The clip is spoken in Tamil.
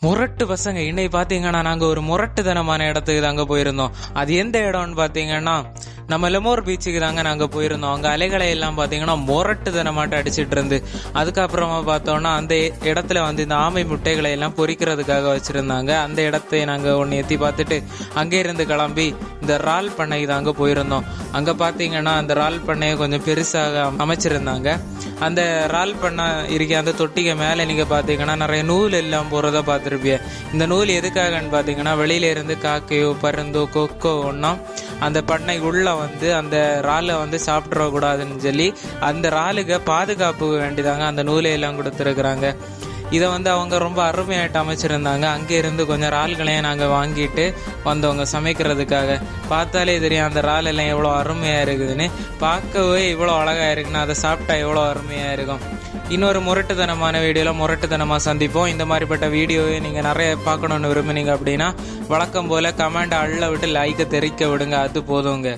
முரட்டு பசங்க இன்னைக்கு பாத்தீங்கன்னா நாங்க ஒரு முரட்டுத்தனமான இடத்துக்கு தாங்க போயிருந்தோம். அது எந்த இடம்னு பாத்தீங்கன்னா நம்ம லெமோர் பீச்சுக்கு தாங்க நாங்க போயிருந்தோம். அங்க அலைகளை எல்லாம் பாத்தீங்கன்னா முரட்டுத்தனமாட்ட அடிச்சிட்டு இருந்து, அதுக்கப்புறமா பார்த்தோம்னா அந்த இடத்துல இந்த ஆமை முட்டைகளை எல்லாம் பொறிக்கிறதுக்காக வச்சிருந்தாங்க. அந்த இடத்தை நாங்க ஒன்னு எத்தி பார்த்துட்டு அங்கே இருந்து கிளம்பி இந்த இறால் பண்ணைக்கு தாங்க போயிருந்தோம். அங்க பாத்தீங்கன்னா அந்த இறால் பண்ணையை கொஞ்சம் பெருசாக அமைச்சிருந்தாங்க. அந்த இறால் பண்ணை இருக்க அந்த தொட்டிக்கு மேல நீங்க பாத்தீங்கன்னா நிறைய நூல் எல்லாம் போறத பார்த்துருப்பீங்க. இந்த நூல் எதுக்காகன்னு பாத்தீங்கன்னா வெளியில இருந்து காக்கையோ பருந்தோ கொக்கோ ஒன்னா அந்த பண்ணை உள்ள அந்த இறாலை சாப்பிட்ற கூடாதுன்னு சொல்லி அந்த இறாலுக்கு பாதுகாப்பு வேண்டிதாங்க அந்த நூலை எல்லாம் கொடுத்துருக்குறாங்க. இதை அவங்க ரொம்ப அருமையாயிட்டு அமைச்சிருந்தாங்க. அங்கே இருந்து கொஞ்சம் இறால்களையும் நாங்கள் வாங்கிட்டு வந்தவங்க சமைக்கிறதுக்காக. பார்த்தாலே தெரியும் அந்த இறால் எல்லாம் எவ்வளோ அருமையாக இருக்குதுன்னு. பார்க்கவே இவ்வளோ அழகாக இருக்குன்னு அதை சாப்பிட்டா எவ்வளோ அருமையாக இருக்கும். இன்னொரு முரட்டுத்தனமான வீடியோவில் முரட்டுத்தனமாக சந்திப்போம். இந்த மாதிரிப்பட்ட வீடியோவை நீங்கள் நிறைய பார்க்கணுன்னு விரும்புனீங்க அப்படின்னா வழக்கம் போல் கமெண்ட் அள்ள விட்டு லைக்கை தெரிவிக்க விடுங்க, அது போதுங்க.